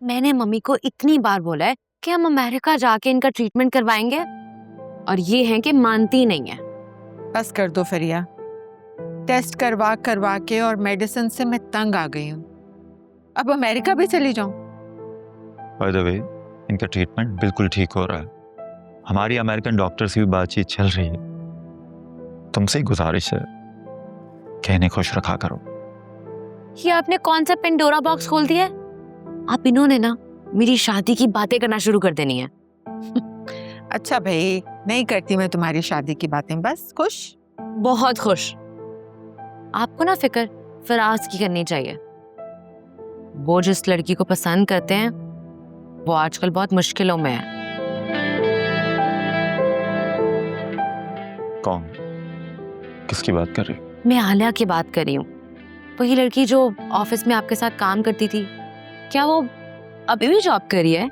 मैंने मम्मी को इतनी बार बोला है कि हम अमेरिका जाके इनका ट्रीटमेंट करवाएंगे, और ये है कि मानती नहीं है। बस कर दो फरिया, टेस्ट करवा करवा के और मेडिसिन से मैं तंग आ गई हूँ। अब अमेरिका भी चली जाऊं? बाय द वे, इनका ट्रीटमेंट बिल्कुल ठीक हो रहा है। हमारी अमेरिकन डॉक्टर से भी बातचीत चल रही है। तुमसे ही गुजारिश है कि इन्हें खुश रखा करो। ये आपने कौन सा पेंडोरा बॉक्स खोल दिया है? आप इन्होंने ना मेरी शादी की बातें करना शुरू कर देनी है। अच्छा भाई, नहीं करती मैं तुम्हारी शादी की बातें, बस खुश। बहुत खुश। आपको ना फिक्र फराज की करनी चाहिए। वो जिस लड़की को पसंद करते हैं वो आजकल बहुत मुश्किलों में है। कौन? किसकी बात कर रही? मैं आलिया की बात कर रही हूँ। वही लड़की जो ऑफिस में आपके साथ काम करती थी, क्या वो अभी भी जॉब कर रही है?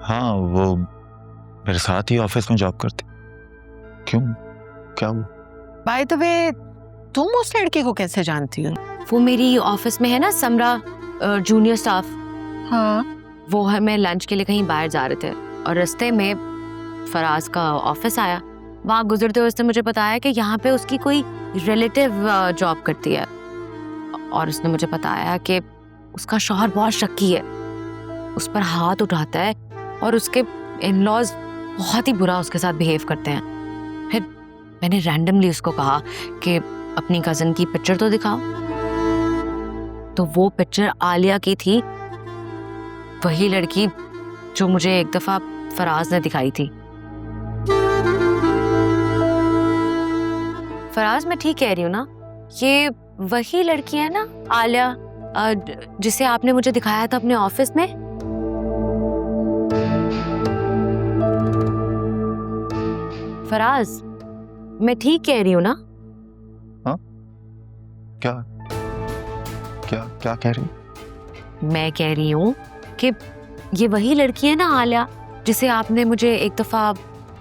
हाँ, वो मेरे साथ ही ऑफिस में जॉब करती। क्यों, क्या हुआ? बाय द वे, तुम उस लड़की को कैसे जानती हो? वो मेरी ऑफिस में है ना, समरा, जूनियर स्टाफ। हाँ। वो हमें लंच के लिए कहीं बाहर जा रहे थे और रास्ते में फराज का ऑफिस आया। वहाँ गुजरते हुए उसने मुझे बताया कि यहाँ पे उसकी कोई रिलेटिव जॉब करती है, और उसने मुझे बताया कि उसका शौहर बहुत शक्की है, उस पर हाथ उठाता है और उसके इन-लॉज बहुत ही बुरा उसके साथ बिहेव करते हैं। फिर मैंने रैंडमली उसको कहा कि अपनी कज़न की पिक्चर तो दिखाओ। तो वो पिक्चर आलिया की थी, वही लड़की जो मुझे एक दफ़ा फराज ने दिखाई थी। फराज, मैं ठीक कह रही हूँ ना? ये वही लड़की है ना आलिया, जिसे आपने मुझे दिखाया था अपने ऑफिस में? फराज, मैं ठीक कह रही हूँ ना? हाँ? क्या क्या क्या कह रही? मैं कह रही हूँ कि ये वही लड़की है ना आलिया, जिसे आपने मुझे एक दफा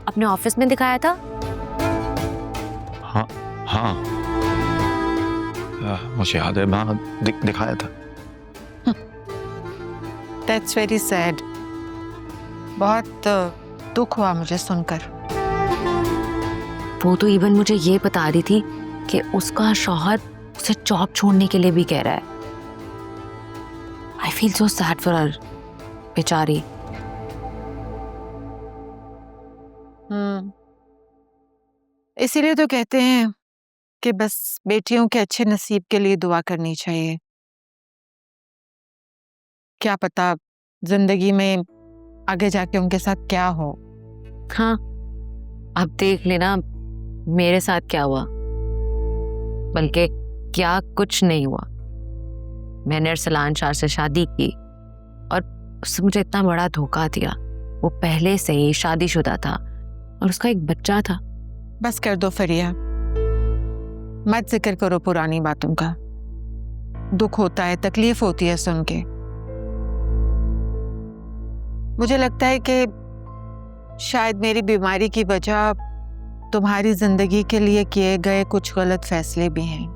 अपने ऑफिस में दिखाया था? हाँ हाँ, मुझे याद है, मैं दिखाया था। That's very sad. बहुत दुख हुआ मुझे सुनकर। वो तो इवन मुझे ये बता रही थी कि उसका शौहर उसे जॉब छोड़ने के लिए भी कह रहा है। I feel so sad for her, बेचारी। इसीलिए तो कहते हैं कि बस बेटियों के अच्छे नसीब के लिए दुआ करनी चाहिए। क्या पता जिंदगी में आगे जाके उनके साथ क्या हो। हाँ, अब देख लेना मेरे साथ क्या हुआ, बल्कि क्या कुछ नहीं हुआ। मैंने अरसलान शाह से शादी की और उसने मुझे इतना बड़ा धोखा दिया। वो पहले से ही शादीशुदा था और उसका एक बच्चा था। बस कर दो फरिया, मत जिक्र करो पुरानी बातों का। दुख होता है, तकलीफ होती है सुन के। मुझे लगता है कि शायद मेरी बीमारी की वजह तुम्हारी जिंदगी के लिए किए गए कुछ गलत फैसले भी हैं।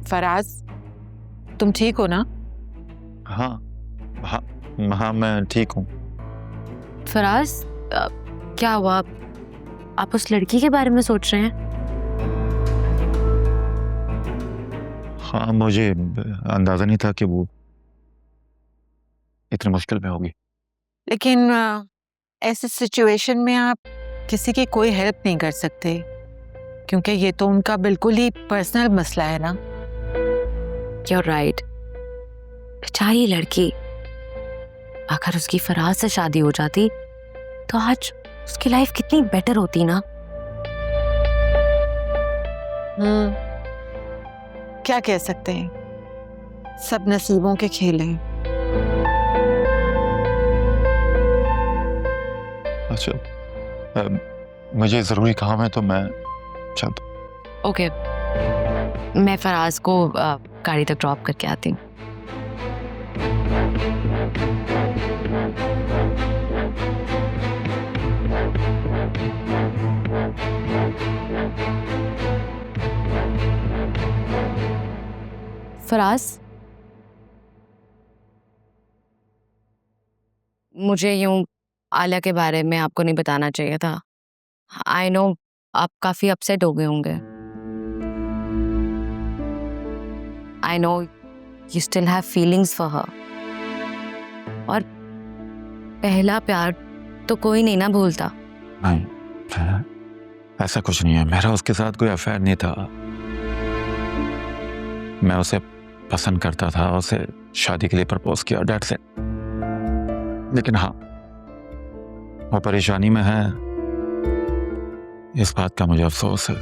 फराज, तुम ठीक हो ना? हाँ हाँ हाँ, मैं ठीक हूँ। फराज, क्या हुआ? आप उस लड़की के बारे में सोच रहे हैं? हाँ, मुझे अंदाजा नहीं था कि वो इतनी मुश्किल में होगी। लेकिन ऐसे सिचुएशन में आप किसी की कोई हेल्प नहीं कर सकते, क्योंकि ये तो उनका बिल्कुल ही पर्सनल मसला है ना। You're right. बेचारी लड़की, अगर उसकी फराज से शादी हो जाती तो आज उसकी लाइफ कितनी बेटर होती ना। क्या कह सकते हैं, सब नसीबों के खेल हैं। अच्छा, मुझे जरूरी काम है तो मैं चलता हूं। ओके, मैं फराज को गाड़ी तक ड्रॉप करके आती हूँ। फराज, मुझे यूं आलिया के बारे में आपको नहीं बताना चाहिए था। आई नो आप काफी अपसेट हो गए होंगे। I know you still have feelings for her, और पहला प्यार तो कोई नहीं ना भूलता। नहीं, ऐसा कुछ नहीं है। मेरा उसके साथ कोई अफेयर नहीं था। मैं उसे पसंद करता था, उसे शादी के लिए प्रपोज किया, दैट्स इट। लेकिन हाँ, वो परेशानी में है, इस बात का मुझे अफसोस है।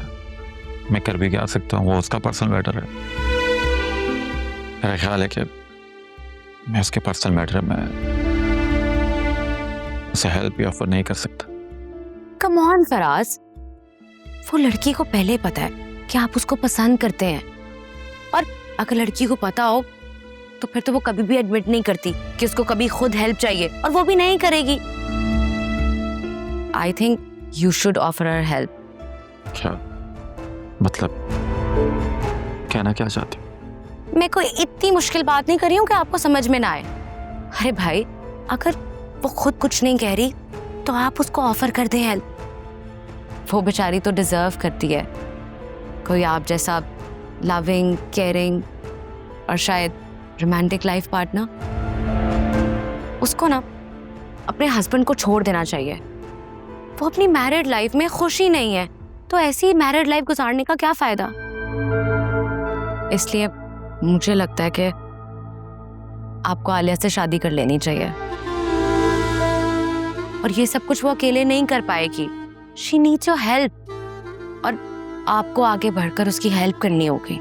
मैं कर भी क्या सकता हूँ, वो उसका पर्सनल मैटर है। मेरा ख्याल है कि मैं उसके पर्सनल मैटर में उसे हेल्प भी ऑफर नहीं कर सकता। कम ऑन फराज, वो लड़की को पहले ही पता है कि आप उसको पसंद करते हैं, और अगर लड़की को पता हो तो फिर तो वो कभी भी एडमिट नहीं करती कि उसको कभी खुद हेल्प चाहिए, और वो भी नहीं करेगी। I think you should offer her help. क्या मतलब, कहना क्या चाहती हूँ? मैं कोई इतनी मुश्किल बात नहीं कर रही हूँ कि आपको समझ में ना आए। अरे भाई, अगर वो खुद कुछ नहीं कह रही तो आप उसको ऑफर कर दें हेल्प। वो बेचारी तो डिजर्व करती है कोई आप जैसा लविंग, केयरिंग और शायद रोमांटिक लाइफ पार्टनर। उसको ना अपने हस्बैंड को छोड़ देना चाहिए। वो अपनी मैरिड लाइफ में खुशी नहीं है, तो ऐसी मैरिड लाइफ गुजारने का क्या फायदा। इसलिए मुझे लगता है कि आपको आलिया से शादी कर लेनी चाहिए, और ये सब कुछ वो अकेले नहीं कर पाएगी। शी नीड्स योर हेल्प, और आपको आगे बढ़कर उसकी हेल्प करनी होगी।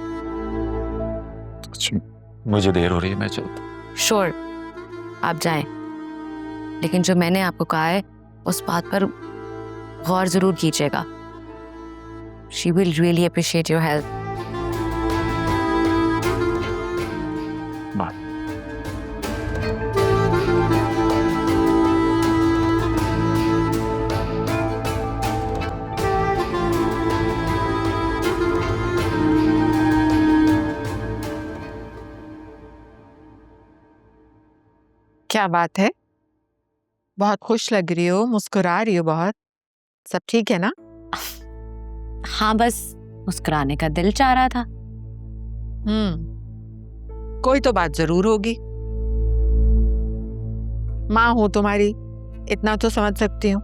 मुझे देर हो रही है, मैं चलता हूं। श्योर, आप जाएं, लेकिन जो मैंने आपको कहा है उस बात पर गौर जरूर कीजिएगा। She will really appreciate your help. Bye. क्या बात है, बहुत खुश लग रही हो, मुस्कुरा रही हो बहुत। सब ठीक है ना? हाँ, बस मुस्कुराने का दिल चाह रहा था। कोई तो बात जरूर होगी। माँ हूं तुम्हारी, इतना तो समझ सकती हूँ।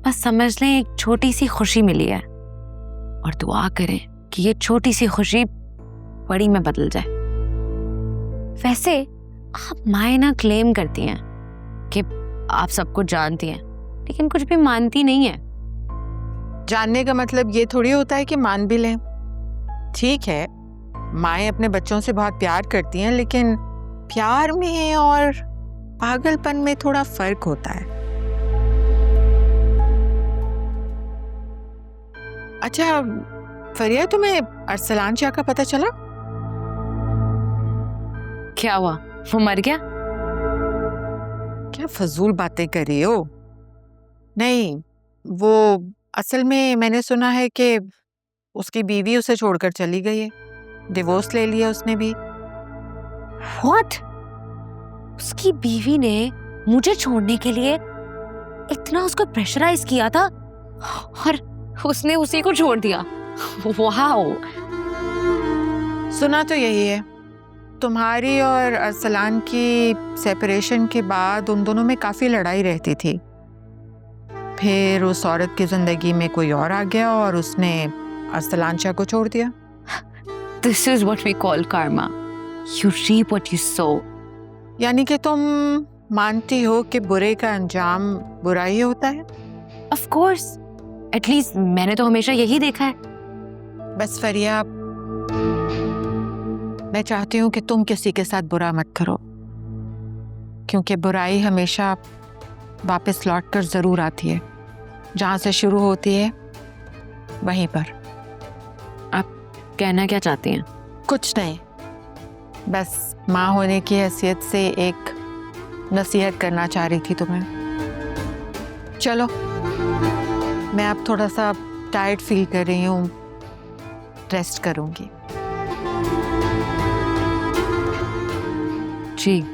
बस समझ लें, एक छोटी सी खुशी मिली है, और दुआ करें कि ये छोटी सी खुशी बड़ी में बदल जाए। वैसे आप मायना क्लेम करती हैं कि आप सब कुछ जानती हैं, लेकिन कुछ भी मानती नहीं है। जानने का मतलब ये थोड़ी होता है कि मान भी लें। ठीक है, माएँ अपने बच्चों से बहुत प्यार करती हैं, लेकिन प्यार में और पागलपन में थोड़ा फर्क होता है। अच्छा फरिया, तुम्हें अरसलान शाह का पता चला? क्या हुआ, वो मर गया? क्या फजूल बातें कर रही हो? नहीं, वो असल में मैंने सुना है कि उसकी बीवी उसे छोड़कर चली गई है। डिवोर्स ले लिया उसने भी। What? उसकी बीवी ने मुझे छोड़ने के लिए इतना उसको प्रेशराइज किया था, और उसने उसी को छोड़ दिया। वाओ! सुना तो यही है। तुम्हारी और अरसलान की सेपरेशन के बाद उन दोनों में काफी लड़ाई रहती थी। फिर उस औरत की जिंदगी में कोई और आ गया और उसने अरसलान शाह को छोड़ दिया। This is what we call karma. You reap what you sow. यानी कि तुम मानती हो कि बुरे का अंजाम बुरा ही होता है? Of course. At least मैंने तो हमेशा यही देखा है। बस फरिया, मैं चाहती हूँ कि तुम किसी के साथ बुरा मत करो, क्योंकि बुराई हमेशा वापस लौट कर जरूर आती है। जहाँ से शुरू होती है वहीं पर। आप कहना क्या चाहती हैं? कुछ नहीं, बस माँ होने की हैसियत से एक नसीहत करना चाह रही थी तुम्हें। चलो, मैं अब थोड़ा सा टायर्ड फील कर रही हूँ, रेस्ट करूँगी। जी